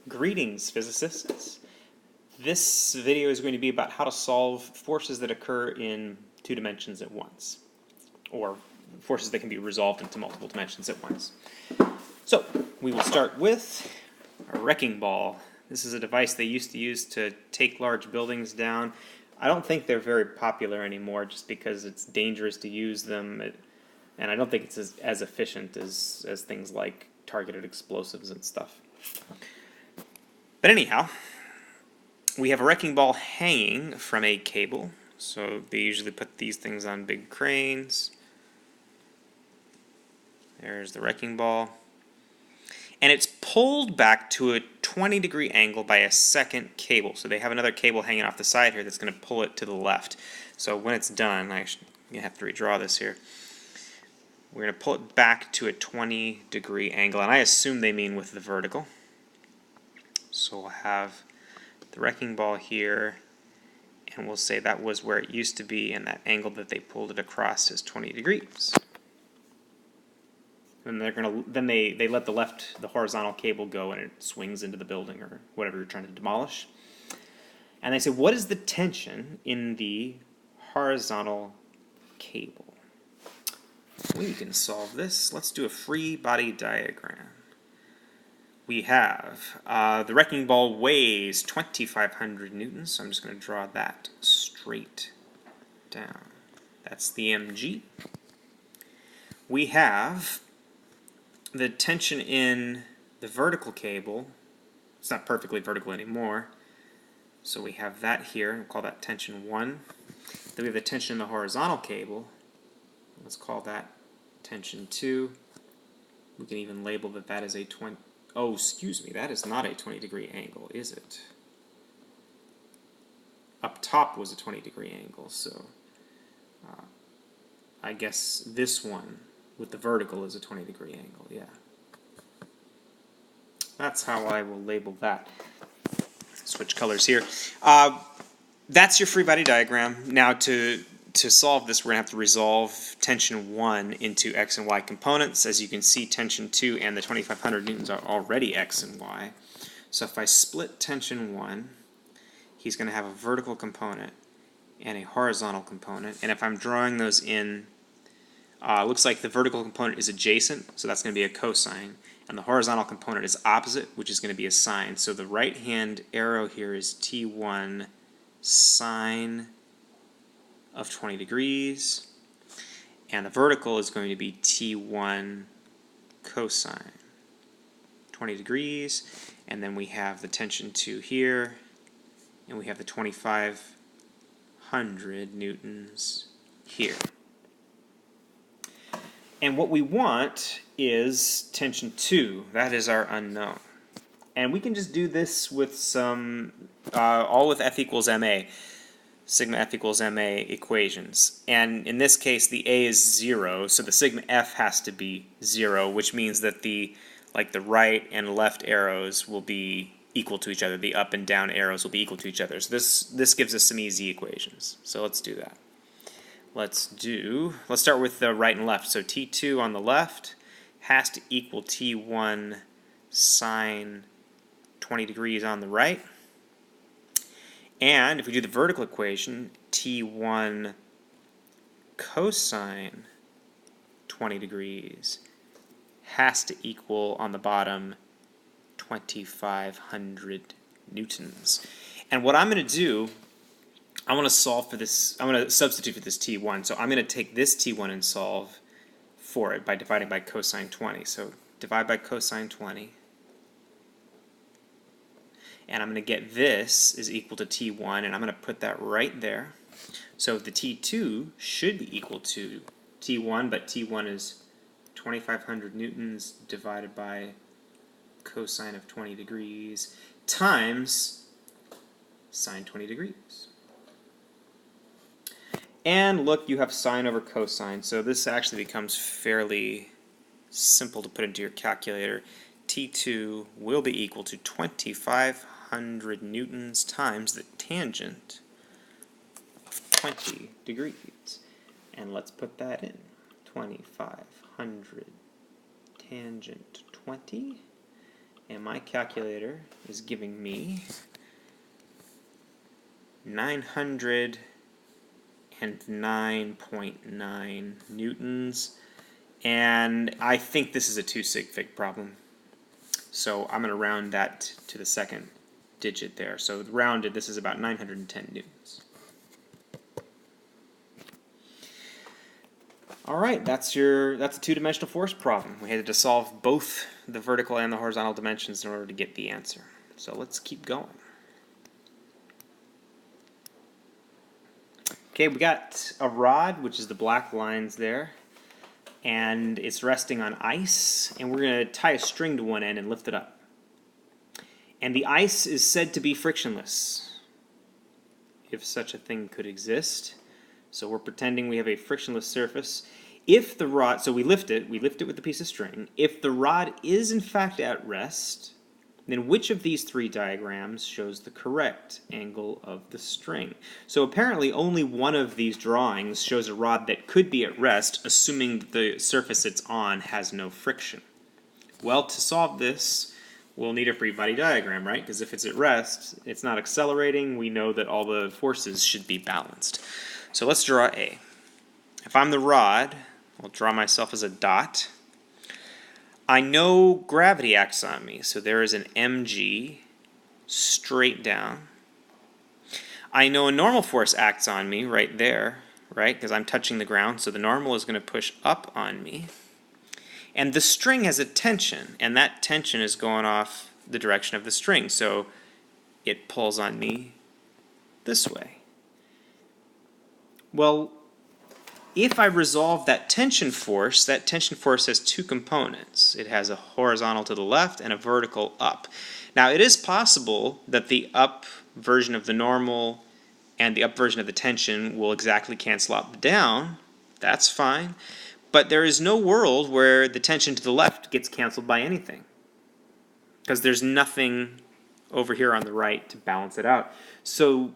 Greetings, physicists. This video is going to be about how to solve forces that occur in two dimensions at once, or forces that can be resolved into multiple dimensions at once. So, we will start with a wrecking ball. This is a device they used to use to take large buildings down. I don't think they're very popular anymore just because it's dangerous to use them, and I don't think it's as efficient as things like targeted explosives and stuff. But anyhow, we have a wrecking ball hanging from a cable. So they usually put these things on big cranes. There's the wrecking ball. And it's pulled back to a 20-degree angle by a second cable. So they have another cable hanging off the side here that's going to pull it to the left. So when it's done, I'm going to have to redraw this here. We're going to pull it back to a 20-degree angle. And I assume they mean with the vertical. So we'll have the wrecking ball here, and we'll say that was where it used to be, and that angle that they pulled it across is 20 degrees. And then they let the horizontal cable go, and it swings into the building or whatever you're trying to demolish. And they say, what is the tension in the horizontal cable? We can solve this. Let's do a free body diagram. We have the wrecking ball weighs 2,500 newtons, so I'm just going to draw that straight down. That's the mg. We have the tension in the vertical cable. It's not perfectly vertical anymore, so we have that here. We'll call that tension 1. Then we have the tension in the horizontal cable. Let's call that tension 2. We can even label that as a 20. Oh, excuse me, that is not a 20-degree angle, is it? Up top was a 20-degree angle, so I guess this one with the vertical is a 20-degree angle, yeah. That's how I will label that. Switch colors here. That's your free body diagram. Now to solve this, we're going to have to resolve tension 1 into x and y components. As you can see, tension 2 and the 2,500 newtons are already x and y. So if I split tension 1, he's going to have a vertical component and a horizontal component. And if I'm drawing those in, it looks like the vertical component is adjacent, so that's going to be a cosine. And the horizontal component is opposite, which is going to be a sine. So the right-hand arrow here is T1 sine of 20 degrees, and the vertical is going to be T1 cosine 20 degrees, and then we have the tension 2 here, and we have the 2,500 newtons here. And what we want is tension 2. That is our unknown. And we can just do this with some, all with F equals ma. Sigma F equals ma equations. And in this case, the A is 0, so the sigma F has to be 0, which means that the right and left arrows will be equal to each other. The up and down arrows will be equal to each other. So this gives us some easy equations. So let's do that. Let's start with the right and left. So T2 on the left has to equal T1 sine 20 degrees on the right. And if we do the vertical equation, T1 cosine 20 degrees has to equal, on the bottom, 2,500 newtons. And what I'm going to do, I want to solve for this, I'm going to substitute for this T1. So I'm going to take this T1 and solve for it by dividing by cosine 20. So divide by cosine 20. And I'm going to get this is equal to T1, and I'm going to put that right there. So the T2 should be equal to T1, but T1 is 2,500 newtons divided by cosine of 20 degrees times sine 20 degrees. And look, you have sine over cosine, so this actually becomes fairly simple to put into your calculator. T2 will be equal to 2,500 newtons times the tangent of 20 degrees. And let's put that in. 2,500 tangent 20 And my calculator is giving me 909.9 newtons. And I think this is a 2 sig fig problem. So I'm going to round that to the second digit there. So rounded, this is about 910 newtons. All right, that's a two-dimensional force problem. We had to solve both the vertical and the horizontal dimensions in order to get the answer. So let's keep going. Okay, we got a rod, which is the black lines there, and it's resting on ice, and we're going to tie a string to one end and lift it up. And the ice is said to be frictionless, if such a thing could exist. So we're pretending we have a frictionless surface. If the rod, so we lift it with a piece of string. If the rod is in fact at rest, then which of these three diagrams shows the correct angle of the string? So apparently only one of these drawings shows a rod that could be at rest, assuming that the surface it's on has no friction. Well, to solve this, we'll need a free body diagram, right? Because if it's at rest, it's not accelerating, we know that all the forces should be balanced. So let's draw A. If I'm the rod, I'll draw myself as a dot. I know gravity acts on me, so there is an mg straight down. I know a normal force acts on me right there, right? Because I'm touching the ground, so the normal is going to push up on me. And the string has a tension, and that tension is going off the direction of the string, so it pulls on me this way. Well, if I resolve that tension force has two components. It has a horizontal to the left and a vertical up. Now, it is possible that the up version of the normal and the up version of the tension will exactly cancel out the down. That's fine. But there is no world where the tension to the left gets canceled by anything, because there's nothing over here on the right to balance it out. So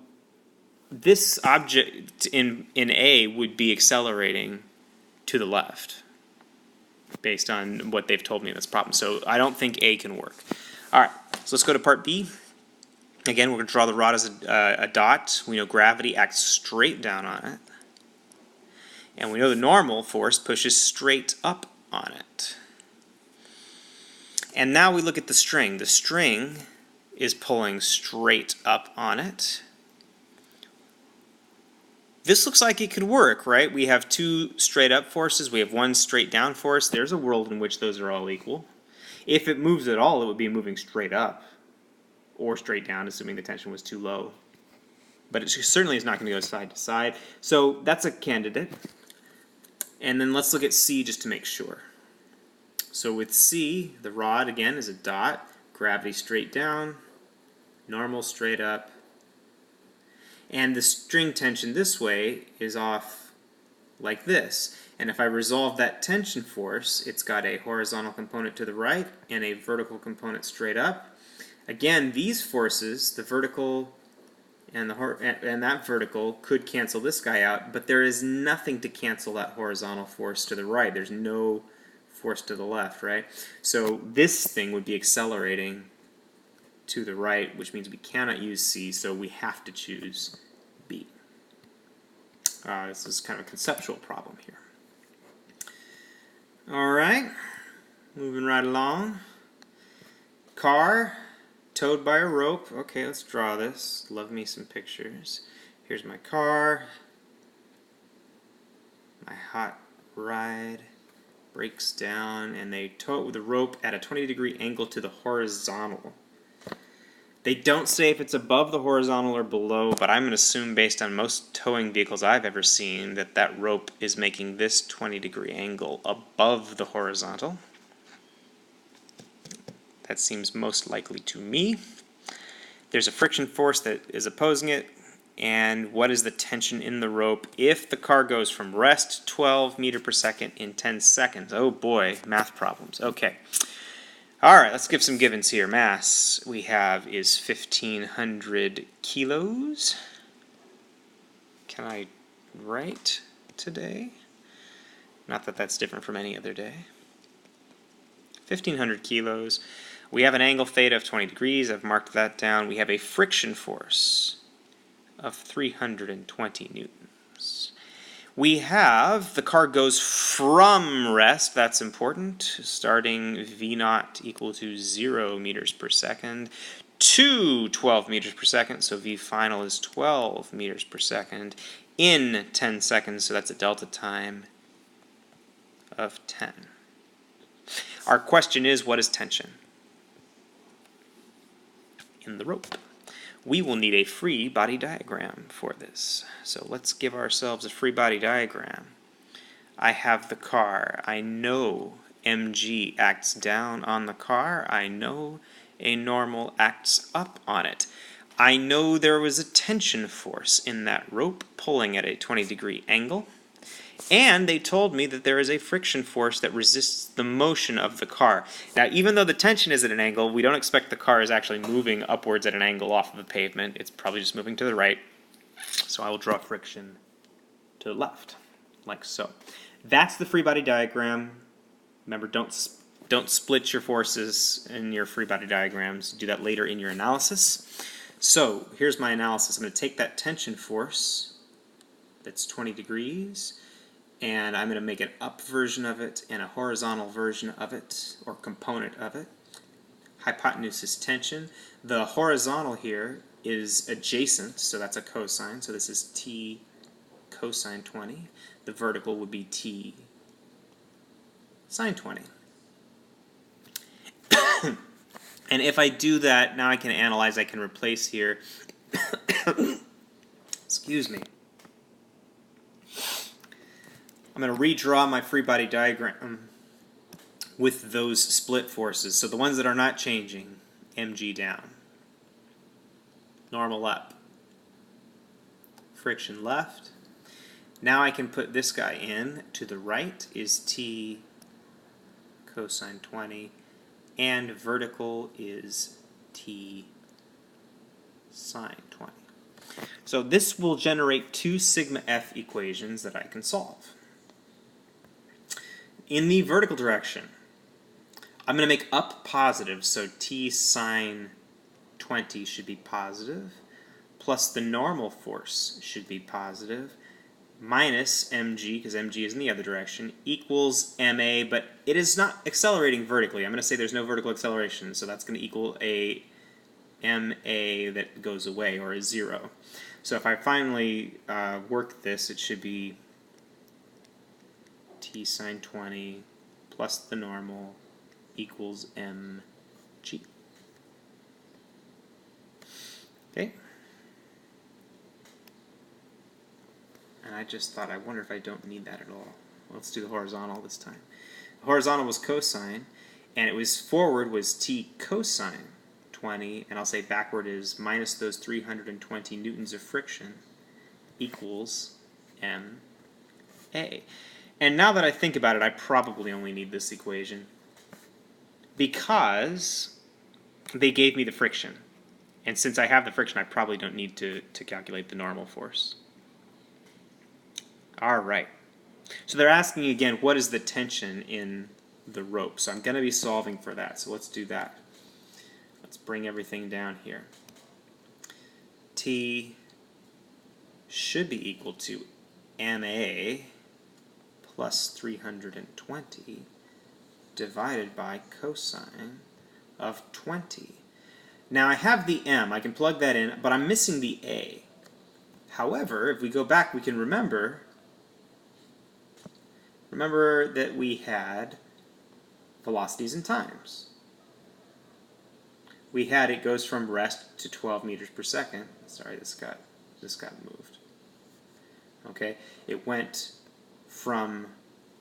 this object in A would be accelerating to the left based on what they've told me in this problem. So I don't think A can work. All right, so let's go to part B. Again, we're going to draw the rod as a dot. We know gravity acts straight down on it. And we know the normal force pushes straight up on it. And now we look at the string. The string is pulling straight up on it. This looks like it could work, right? We have two straight up forces. We have one straight down force. There's a world in which those are all equal. If it moves at all, it would be moving straight up or straight down, assuming the tension was too low. But it certainly is not going to go side to side. So that's a candidate. And then let's look at C just to make sure. So with C, the rod again is a dot, gravity straight down, normal straight up, and the string tension this way is off like this. And if I resolve that tension force, it's got a horizontal component to the right and a vertical component straight up. Again, these forces, the vertical and that vertical, could cancel this guy out, but there is nothing to cancel that horizontal force to the right. There's no force to the left, right? So this thing would be accelerating to the right, which means we cannot use C, so we have to choose B. This is kind of a conceptual problem here. All right, moving right along. Car towed by a rope. Okay, let's draw this. Love me some pictures. Here's my car. My hot ride breaks down, and they tow it with a rope at a 20-degree angle to the horizontal. They don't say if it's above the horizontal or below, but I'm going to assume, based on most towing vehicles I've ever seen, that that rope is making this 20-degree angle above the horizontal. That seems most likely to me. There's a friction force that is opposing it. And what is the tension in the rope if the car goes from rest 12 meters per second in 10 seconds? Oh boy, math problems. Okay. All right, let's give some givens here. Mass we have is 1,500 kilos. Can I write today? Not that that's different from any other day. 1,500 kilos. We have an angle theta of 20 degrees. I've marked that down. We have a friction force of 320 newtons. We have, the car goes from rest, that's important, starting V naught equal to 0 meters per second to 12 meters per second, so V final is 12 meters per second in 10 seconds, so that's a delta time of 10. Our question is, what is tension in the rope? We will need a free body diagram for this. So let's give ourselves a free body diagram. I have the car. I know mg acts down on the car. I know a normal acts up on it. I know there was a tension force in that rope pulling at a 20-degree angle. And they told me that there is a friction force that resists the motion of the car. Now, even though the tension is at an angle, we don't expect the car is actually moving upwards at an angle off of the pavement. It's probably just moving to the right. So I will draw friction to the left, like so. That's the free body diagram. Remember, don't split your forces in your free body diagrams. Do that later in your analysis. So here's my analysis. I'm going to take that tension force that's 20 degrees, and I'm going to make an up version of it and a horizontal version of it, or component of it. Hypotenuse is tension. The horizontal here is adjacent, so that's a cosine. So this is T cosine 20. The vertical would be T sine 20. And if I do that, now I can analyze, I can replace here. Excuse me. I'm going to redraw my free body diagram with those split forces. So the ones that are not changing, mg down, normal up, friction left. Now I can put this guy in. To the right is T cosine 20, and vertical is T sine 20. So this will generate two sigma f equations that I can solve. In the vertical direction, I'm going to make up positive, so T sine 20 should be positive, plus the normal force should be positive, minus mg, because mg is in the other direction, equals ma, but it is not accelerating vertically. I'm going to say there's no vertical acceleration, so that's going to equal a ma that goes away, or a 0. So if I finally work this, it should be T sine 20 plus the normal equals mg. Okay? And I just thought, I wonder if I don't need that at all. Let's do the horizontal this time. The horizontal was cosine, and it was forward was T cosine 20, and I'll say backward is minus those 320 newtons of friction equals ma. And now that I think about it, I probably only need this equation because they gave me the friction. And since I have the friction, I probably don't need to calculate the normal force. All right. So they're asking again, what is the tension in the rope? So I'm going to be solving for that. So let's do that. Let's bring everything down here. T should be equal to ma plus 320 divided by cosine of 20. Now I have the m, I can plug that in, but I'm missing the a. However, if we go back, we can remember that we had velocities and times. We had it goes from rest to 12 meters per second. Sorry, this got moved. Okay, it went from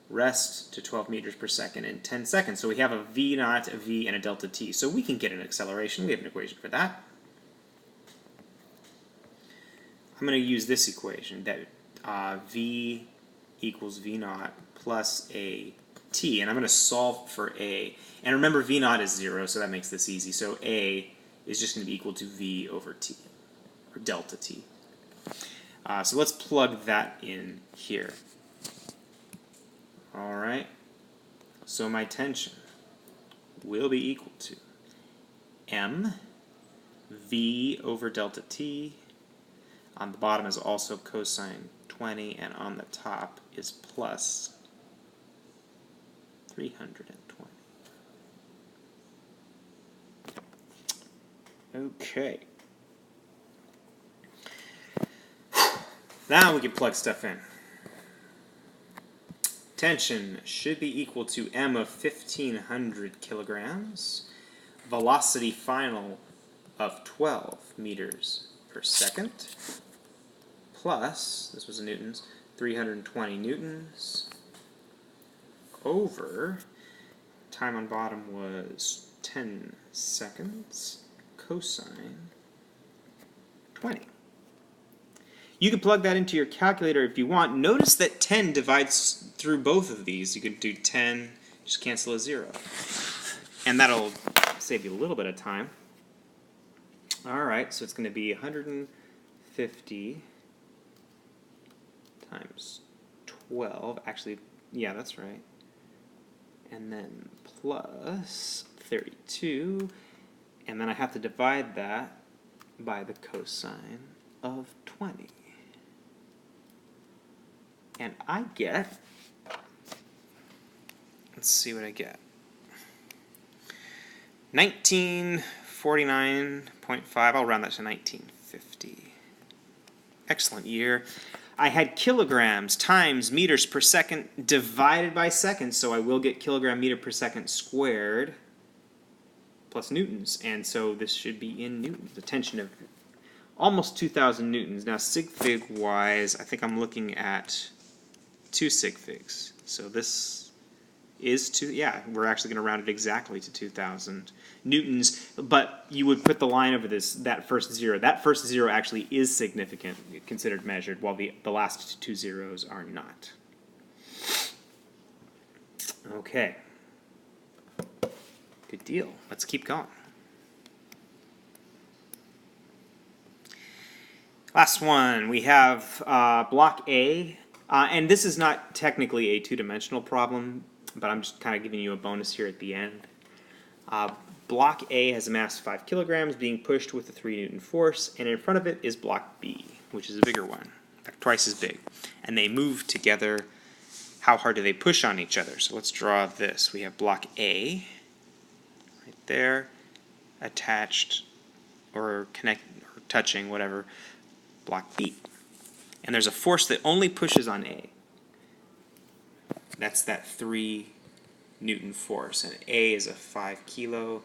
rest to 12 meters per second in 10 seconds. So we have a v naught, a v, and a delta t. So we can get an acceleration. We have an equation for that. I'm going to use this equation, that v equals v naught plus a t. And I'm going to solve for a. And remember, v naught is 0, so that makes this easy. So a is just going to be equal to v over t, or delta t. So let's plug that in here. All right. So my tension will be equal to m v over delta t. On the bottom is also cosine 20, and on the top is plus 320. Okay. Now we can plug stuff in. Tension should be equal to m of 1,500 kilograms. Velocity final of 12 meters per second. Plus, this was in newtons, 320 newtons over, time on bottom was 10 seconds, cosine 20. You could plug that into your calculator if you want. Notice that 10 divides through both of these. You could do 10, just cancel a 0. And that'll save you a little bit of time. Alright, so it's going to be 150 times 12. Actually, yeah, that's right. And then plus 32. And then I have to divide that by the cosine of 20. And I get, let's see what I get. 1949.5, I'll round that to 1950. Excellent year. I had kilograms times meters per second divided by seconds, so I will get kilogram meter per second squared plus newtons, and so this should be in newtons. A tension of almost 2,000 newtons. Now sig fig wise, I think I'm looking at 2 sig figs. So this is 2, yeah, we're actually going to round it exactly to 2,000 newtons, but you would put the line over that first 0. That first 0 actually is significant, considered measured, while the last 2 zeros are not. Okay. Good deal. Let's keep going. Last one, we have block A, and this is not technically a two-dimensional problem, but I'm just kind of giving you a bonus here at the end. Block A has a mass of 5 kilograms being pushed with a 3 Newton force, and in front of it is block B, which is a bigger one, in fact twice as big. And they move together. How hard do they push on each other? So let's draw this. We have block A right there, attached or touching, whatever, block B. And there's a force that only pushes on A. That's that 3 Newton force, and A is a 5 kilo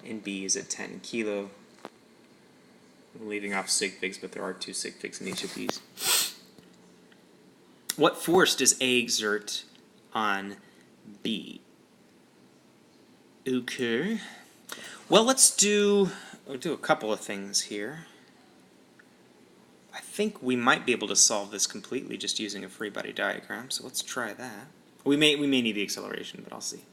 and B is a 10 kilo. I'm leaving off sig figs, but there are 2 sig figs in each of these. What force does A exert on B? Okay. Well, we'll do a couple of things here. I think we might be able to solve this completely just using a free body diagram, so let's try that. We may need the acceleration, but I'll see.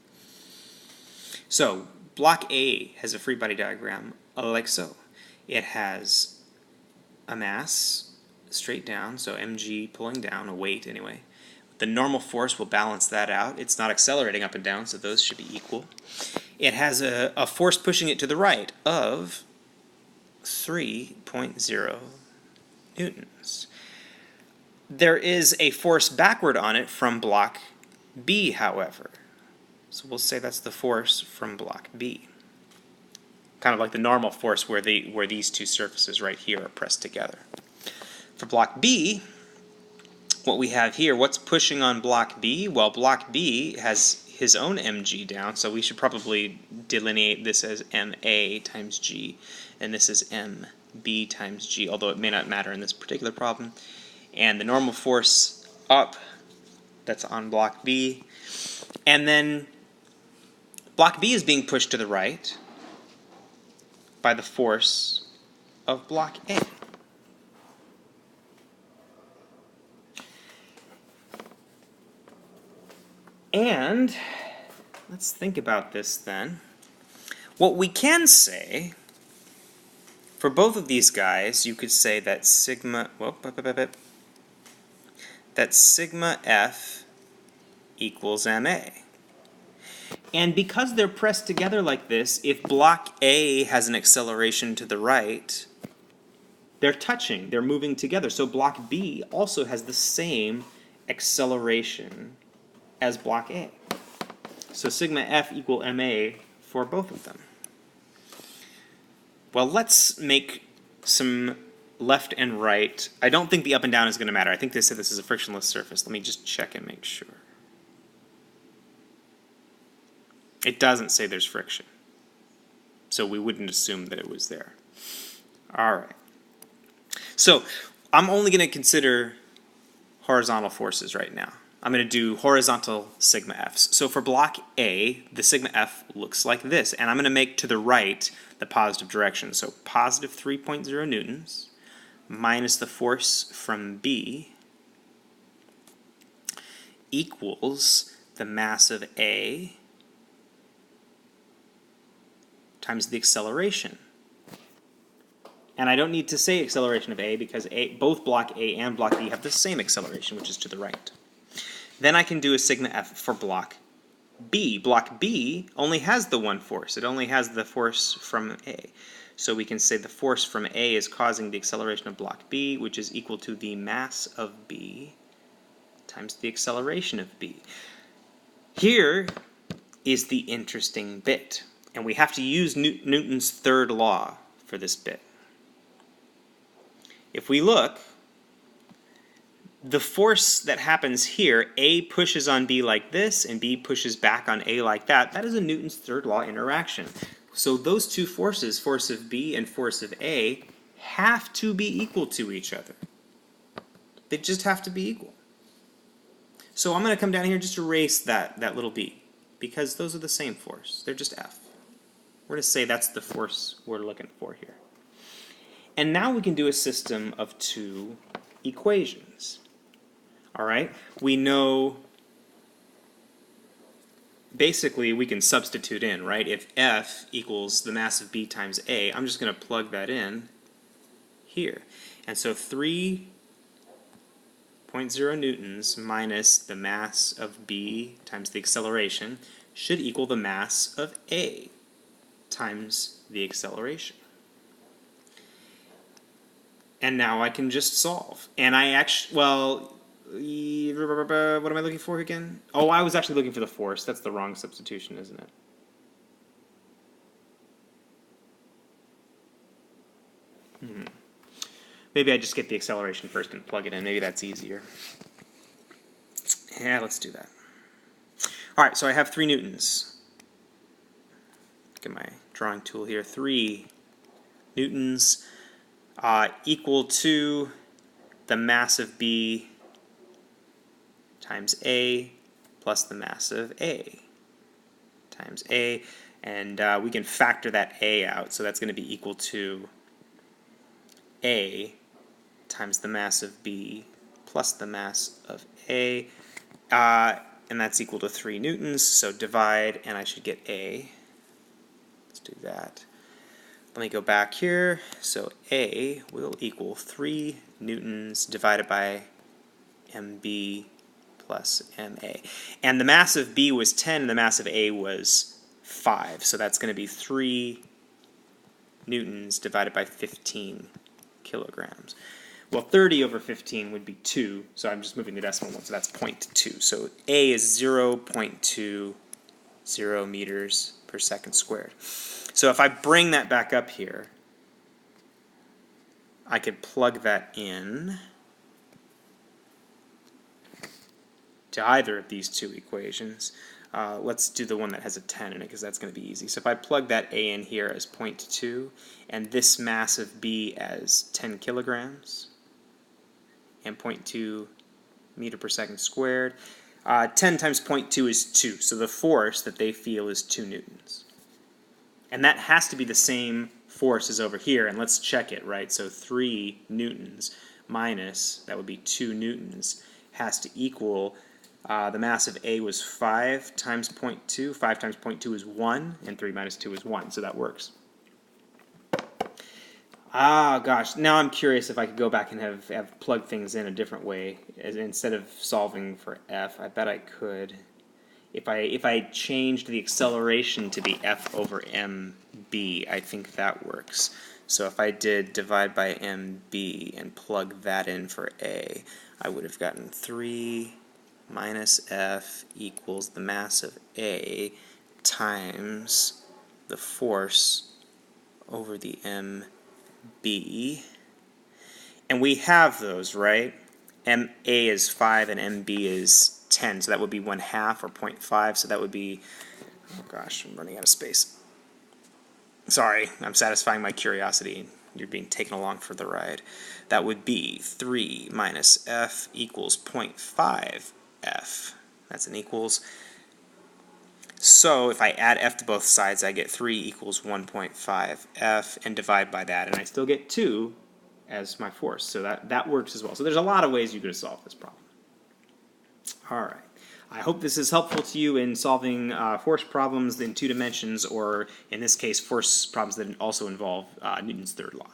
So, block A has a free body diagram like so. It has a mass straight down, so mg pulling down, a weight anyway. The normal force will balance that out. It's not accelerating up and down, so those should be equal. It has a force pushing it to the right of 3.0 newtons. There is a force backward on it from block B, however. So we'll say that's the force from block B. Kind of like the normal force where these two surfaces right here are pressed together. For block B, what we have here, what's pushing on block B? Well, block B has his own mg down, so we should probably delineate this as ma times g, and this is mb times g, although it may not matter in this particular problem. And the normal force up, that's on block B. And then block B is being pushed to the right by the force of block A. And let's think about this then. What we can say, for both of these guys, you could say that sigma F equals ma. And because they're pressed together like this, if block A has an acceleration to the right, they're touching, they're moving together. So block B also has the same acceleration as block A. So sigma F equal ma for both of them. Well, let's make some left and right. I don't think the up and down is going to matter. I think they said this is a frictionless surface. Let me just check and make sure. It doesn't say there's friction, so we wouldn't assume that it was there. All right. So I'm only going to consider horizontal forces right now. I'm going to do horizontal sigma Fs. So for block A, the sigma F looks like this, and I'm going to make to the right the positive direction. So positive 3.0 newtons minus the force from B equals the mass of A times the acceleration. And I don't need to say acceleration of A because both block A and block B have the same acceleration, which is to the right. Then I can do a sigma F for block B. Block B only has the one force. It only has the force from A. So we can say the force from A is causing the acceleration of block B, which is equal to the mass of B times the acceleration of B. Here is the interesting bit. And we have to use Newton's third law for this bit. If we look, the force that happens here, A pushes on B like this, and B pushes back on A like that. That is a Newton's third law interaction. So those two forces, force of B and force of A, have to be equal to each other. They just have to be equal. So I'm going to come down here and just erase that little b, because those are the same force. They're just F. We're going to say that's the force we're looking for here. And now we can do a system of two equations. All right? We know, basically, we can substitute in, right? If F equals the mass of B times A, I'm just going to plug that in here. And so 3.0 newtons minus the mass of B times the acceleration should equal the mass of A times the acceleration. And now I can just solve. And I actually, well, what am I looking for again? Oh, I was actually looking for the force. That's the wrong substitution, isn't it? Maybe I just get the acceleration first and plug it in. Maybe that's easier. Yeah, let's do that. All right, so I have 3 newtons. Get my drawing tool here. 3 newtons equal to the mass of B times A plus the mass of A times A. And we can factor that A out, so that's going to be equal to A times the mass of B plus the mass of A. And that's equal to 3 newtons, so divide, and I should get A. Let's do that. Let me go back here. So A will equal 3 newtons divided by MB plus MA. And the mass of B was 10, and the mass of A was 5. So that's going to be 3 newtons divided by 15 kilograms. Well, 30 over 15 would be 2, so I'm just moving the decimal one, so that's 0.2. So A is 0.20 meters per second squared. So if I bring that back up here, I could plug that in to either of these two equations. Let's do the one that has a 10 in it, because that's going to be easy. So if I plug that A in here as 0.2, and this mass of B as 10 kilograms, and 0.2 meter per second squared, 10 times 0.2 is 2, so the force that they feel is 2 newtons. And that has to be the same force as over here, and let's check it, right? So 3 newtons minus, that would be 2 newtons, has to equal, the mass of A was 5 times 0.2, 5 times 0.2 is 1, and 3 minus 2 is 1, so that works. Ah, gosh, now I'm curious if I could go back and have plugged things in a different way. Instead of solving for F, I bet I could. if I changed the acceleration to be F over mb, I think that works. So if I did divide by mb and plug that in for a, I would have gotten 3 minus F equals the mass of a times the force over the mb. And we have those, right? MA is 5 and MB is 10, so that would be 1/2 or 0.5, so that would be, oh gosh, I'm running out of space. Sorry, I'm satisfying my curiosity. You're being taken along for the ride. That would be 3 minus F equals 0.5 F. That's an equals. So if I add F to both sides, I get 3 equals 1.5 F and divide by that, and I still get 2 as my force. So that works as well. So there's a lot of ways you could solve this problem. All right. I hope this is helpful to you in solving force problems in 2 dimensions, or in this case, force problems that also involve Newton's third law.